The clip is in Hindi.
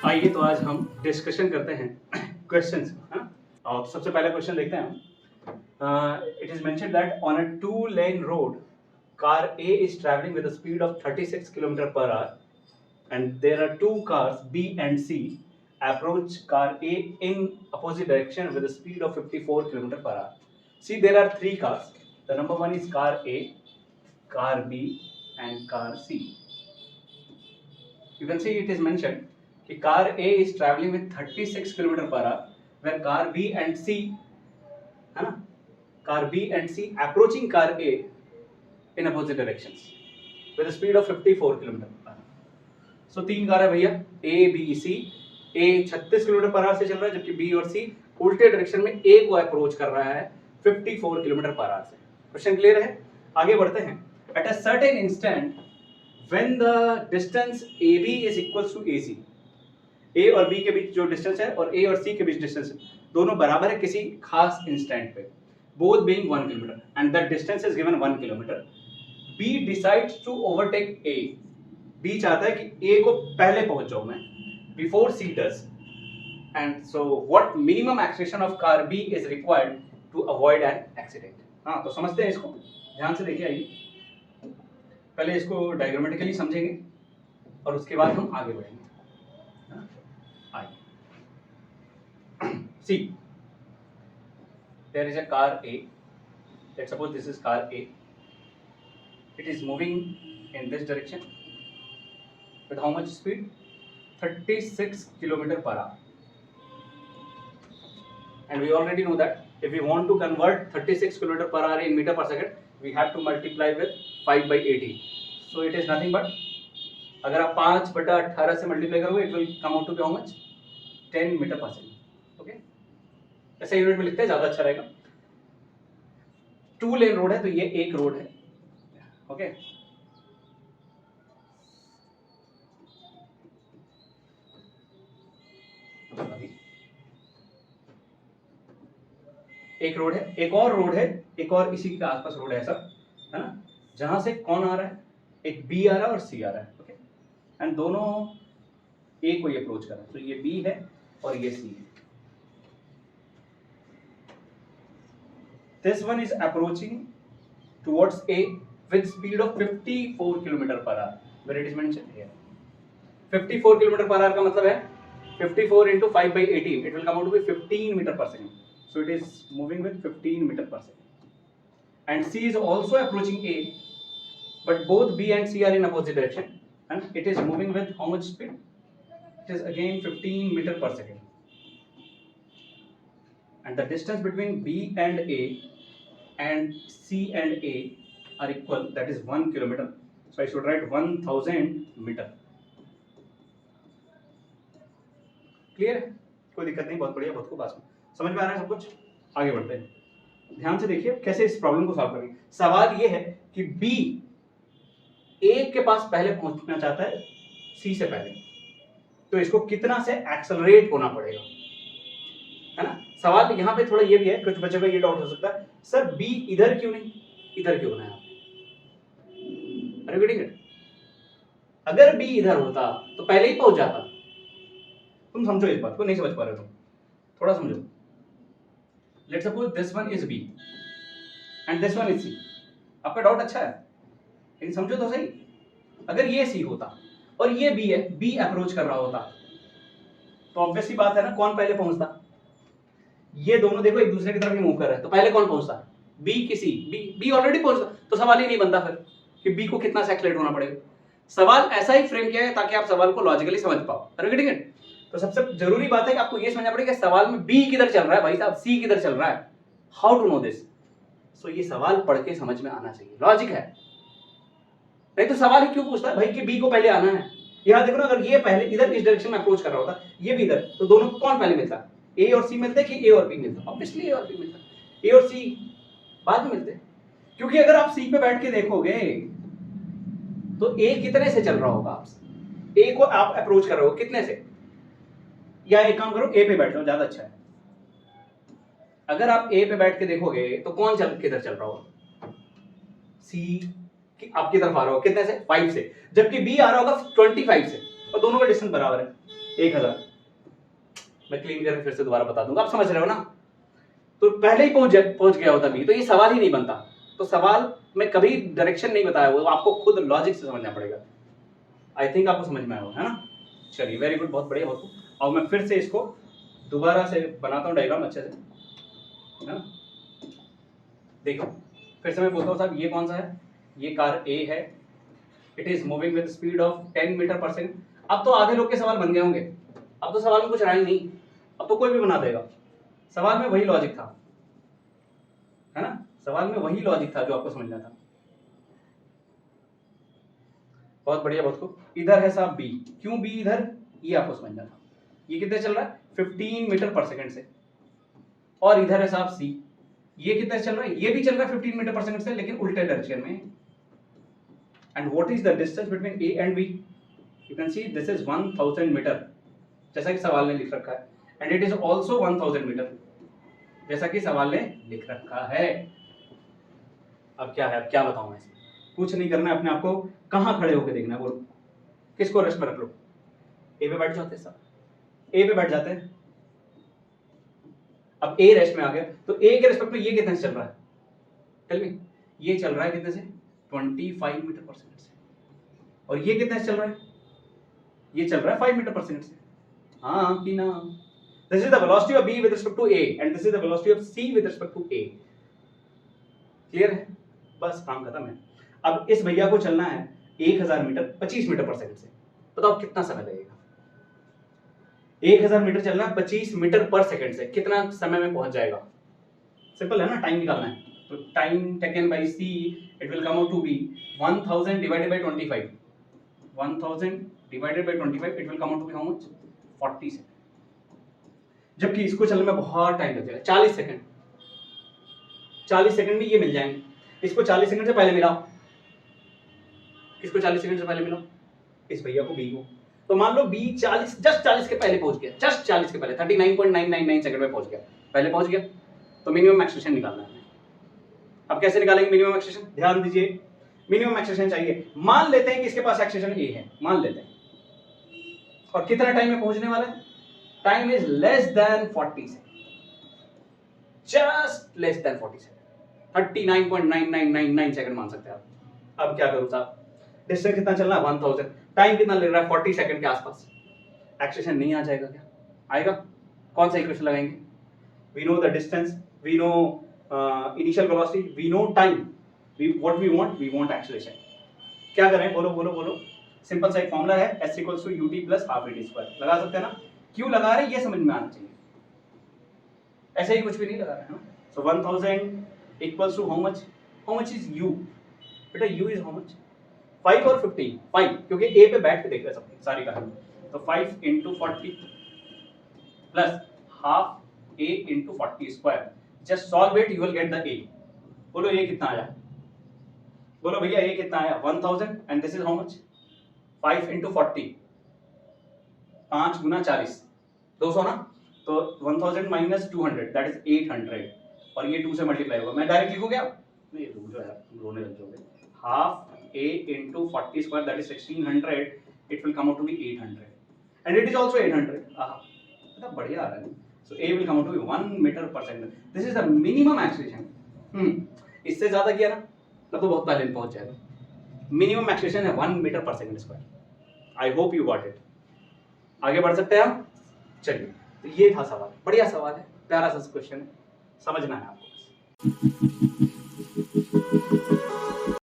आइए तो आज हम डिस्कशन करते हैं क्वेश्चंस। और सबसे पहला क्वेश्चन देखते हैं हम। It is mentioned that on a 2-lane road car A is traveling with a speed of 36 km per hour and there are two cars B and C approach car A in opposite direction with a speed of 54 km per hour. See, there are three cars. The number one is car A, car B and car C. You can see it is mentioned कि car A is traveling with 36 km per hour, where car B and C, है ना, car B and C approaching car A in opposite directions with a speed of 54 km per hour. So तीन कार है भैया A, B, C. A 36 km per hour से चल रहा है, जबकि B और C उल्टे डायरेक्शन में A को अप्रोच कर रहा है 54 km पर आवर से। क्वेश्चन क्लियर है? आगे बढ़ते हैं। At a certain instant, when the distance AB is equals to AC, A और B के बीच जो डिस्टेंस है और A और C के बीच डिस्टेंस है, दोनों बराबर है किसी खास इंस्टेंट पे, both being 1 km and that distance is given 1 km. B decides to overtake A. B चाहता है कि A को पहले पहुंच जाऊं मैं, before C does. And so what minimum acceleration of car B is required to avoid an accident? हाँ, तो समझते हैं इसको, ध्यान से देखिए। आइए पहले इसको डायग्रामेटिकली समझेंगे और उसके बाद हम आगे बढ़ेंगे। See, there is a car A. Let's suppose this is car A. It is moving in this direction with how much speed? 36 km per hour. And we already know that if we want to convert 36 km per hour in meter per second, we have to multiply with 5 by 80. So it is nothing but, अगर आप 5/18 से मल्टीप्लाई करोगे, it will come out to be how much? 10 meter per second. Okay? ऐसे यूनिट में लिखते हैं, ज्यादा अच्छा रहेगा। 2-lane रोड है तो ये एक रोड है। ओके, एक रोड है, एक और रोड है, एक और इसी के आसपास रोड है, ऐसा है ना, जहां से कौन आ रहा है? एक B आ रहा है और C आ रहा है। ओके, एंड दोनों A को ये अप्रोच कर रहा है, तो ये B है और ये C है। This one is approaching towards A with speed of 54 km per hour, where it is mentioned here. 54 km per hour का मतलब है 54 into 5 by 18, it will come out to be 15 meter per second. So it is moving with 15 meter per second. And C is also approaching A, but both B and C are in opposite direction, and it is moving with how much speed? It is again 15 meter per second. And the distance between B and A and C and A are equal, that is 1 km. So I should write 1000 meter. Clear है? कोई दिक्कत नहीं, बहुत बढ़िया, बहुत खूब, समझ में आ रहा है सब कुछ। आगे बढ़ते हैं, ध्यान से देखिए कैसे इस प्रॉब्लम को सॉल्व करेंगे। सवाल ये है कि B A के पास पहले पहुंचना चाहता है C से पहले, तो इसको कितना से एक्सेलरेट होना पड़ेगा, है ना। सवाल यहाँ पे थोड़ा ये भी है, कुछ बच्चों का ये डाउट हो सकता है, सर B इधर क्यों नहीं, इधर क्यों होना है? अरे गेटिंग इट? अगर B इधर होता तो पहले ही पहुंच जाता। तुम समझो इस बात को, नहीं समझ पा रहे हो तुम, थोड़ा समझो। Let's suppose this one is B and this one is C। आपका डाउट अच्छा है, लेकिन समझो तो सही। अगर ये C होता और ये B है, B अप्रोच कर रहा होता, तो ऑब्वियसली बात है ना, कौन पहले पहुंचता? ये दोनों देखो एक दूसरे की तरफ ही मूव कर रहे हैं, तो पहले कौन पहुंचता? B की C? B ऑलरेडी पहुंचता, तो सवाल ही नहीं बनता फिर कि B को कितना से एक्सेलरेट होना पड़ेगा। सवाल ऐसा ही फ्रेम किया है ताकि आप सवाल को लॉजिकली समझ पाओ। Are you getting it? तो सबसे जरूरी बात है कि आपको ये समझना पड़ेगा सवाल में B किधर चल रहा है भाई साहब, C किधर चल रहा है। How to know this? So ये सवाल पढ़ के समझ में आना चाहिए, लॉजिक है। नहीं तो सवाल ही क्यों पूछता है भाई कि B को पहले आना है? यहाँ देखो ना, अगर ये पहले इधर इस डायरेक्शन में अप्रोच कर रहा होता, ये भी इधर, तो दोनों कौन पहले मिलता? A और C मिलते कि A और B मिलता? ऑब्वियसली A और B मिलता। A और C बाद में मिलते, क्योंकि अगर आप C पे बैठ के देखोगे तो A कितने से चल रहा होगा? आप A को आप अप्रोच कर रहे हो कितने से? या एक काम करो, A पे बैठ जाओ, ज्यादा अच्छा है। अगर आप A पे बैठ के देखोगे तो कौन किधर चल रहा होगा? C आपकी तरफ आ रहा होगा कितने से? 5 से, जबकि B आ रहा होगा 25 से, और दोनों का डिस्टेंस बराबर है। 1000। मैं क्लीन करके फिर से दोबारा बता दूंगा, आप समझ रहे हो ना। तो पहले ही पहुंच गया होता भी तो ये सवाल ही नहीं बनता। तो सवाल में कभी डायरेक्शन नहीं बताया, वो आपको खुद लॉजिक से समझना पड़ेगा। आई थिंक आपको समझ में आया होगा, है ना। चलिए वेरी गुड, बहुत बढ़िया, बहुत। और मैं फिर से इसको दोबारा से बनाता हूँ डायग्राम अच्छे से, है ना। देखो फिर से मैं बोलता हूँ साहब, ये कौन सा है, ये कार ए है, it is moving with speed of 10 metre पर सेकंड। अब तो आधे लोग के सवाल बन गए होंगे, अब तो सवाल में कुछ रहा ही नहीं, अब तो कोई भी बना देगा। सवाल में वही लॉजिक था, है ना, सवाल में वही लॉजिक था जो आपको समझना था। बहुत बढ़िया, बहुत खूब। इधर है साहब बी, क्यों बी इधर, ये आपको समझना था। ये कितने चल रहा है, 15 मीटर पर सेकंड से। और इधर है साहब सी, ये कितने चल रहा है, ये भी चल रहा है 15 मीटर पर सेकंड से, लेकिन उल्टे डायरेक्शन में। And what is the distance between A and B, you can see this is 1000 metre, जैसा कि सवाल ने लिख रखा है। And it is also 1000 metre, जैसा कि सवाल ने लिख रखा है। अब क्या है, अब क्या बताऊं मैं इसमें, कुछ नहीं करना है, अपने आप को कहां खड़े होकर देखना है, बोलो किसको रेस्ट में रख लो। ए पे बैठ जाते हैं सब, ए पे बैठ जाते हैं। अब ए रेस्ट में आ गया, तो ए के रेस्पेक्ट में ये कितने से चल रहा है, टेल मी। ये चल रहा है कितने से, 25 मीटर पर सेकंड से। और ये कितने से चल रहा है, ये चल रहा है 5 मीटर पर सेकंड से। हाँ कि ना। This is the velocity of B with respect to A and this is the velocity of C with respect to A. Clear है, बस काम खत्म है। अब इस भैया को चलना है 1000 मीटर 25 मीटर पर सेकंड से, बताओ कितना समय लगेगा। 1000 मीटर चलना है 25 मीटर पर सेकंड से, कितना समय में पहुंच जाएगा। सिंपल है ना, टाइम निकालना है। तो time taken by C, it will come out to be 1000 divided by 25। 1000 divided by 25, it will come out to be how much, 40 second. जबकि इसको चलने में बहुत टाइम लग जाएगा, 40 सेकंड। 40 सेकंड में ये मिल जाएंगे। इसको 40 सेकंड से पहले मिला, किसको 40 सेकंड से पहले मिला, इस भैया को, बी को। तो मान लो बी 40 जस्ट 40 के पहले पहुंच गया, जस्ट 40 के पहले 39.999 सेकंड में पहुंच गया, पहले पहुंच गया। तो मिनिमम एक्सेलरेशन निकालना है। अब कैसे निकालेंगे मिनिमम एक्सेलरेशन, ध्यान दीजिए। मिनिमम एक्सेलरेशन चाहिए, मान लेते हैं कि इसके पास एक्सेलरेशन ए है, मान लेते हैं। और कितना टाइम में पहुंचने वाला है, time is less than 40 second, just less than 40 second, 39.9999 second मान सकते हैं आप। अब क्या करूं साहब, डिस्टेंस कितना चलना है 1000, टाइम कितना लग रहा है 40 सेकंड के आसपास। एक्सेलरेशन नहीं आ जाएगा क्या, आएगा। कौन सा इक्वेशन लगाएंगे, we know the distance, we know initial velocity, we know time, what we want acceleration. क्या करें, बोलो बोलो बोलो। सिंपल सा एक फॉर्मूला है, s = ut + ½ v² लगा सकते हैं ना। क्यों लगा रहे हैं ये समझ में आना चाहिए, ऐसे ही कुछ भी नहीं लगा रहे हैं ना। So 1000 equals to how much is u, बेटा u इज हाउ मच, 5 और 15, 5 क्योंकि a पे बैठ के देख रहे हैं सब सारी कहानी। तो 5 × 40 plus ½ a × 40², just solve it, you will get the a। बोलो a कितना आया, बोलो भैया a कितना आया, 1000 and this is how much, 5 × 40, 5 × 40 200 ना। तो 1000 - 200 दैट इज 800, और ये 2 से मल्टीप्लाई होगा। मैं डायरेक्ट लिखूं क्या, नहीं रुक जाओ यार, रोने लग जाओगे। ½ a × 40² that is 1600, it will come out to be 800 and it is also 800। मतलब बढ़िया आ रहा है। So a will come out to be 1 metre पर second, this is the minimum acceleration. इससे ज्यादा किया ना तब तो बहुत पहले पहुंच जाएगा। मिनिमम एक्सेलरेशन है 1 मीटर पर second square. I hope you got it. आगे बढ़ सकते हैं हम, चलिए। तो ये था सवाल, बढ़िया सवाल है, प्यारा सा क्वेश्चन है, समझना है आपको।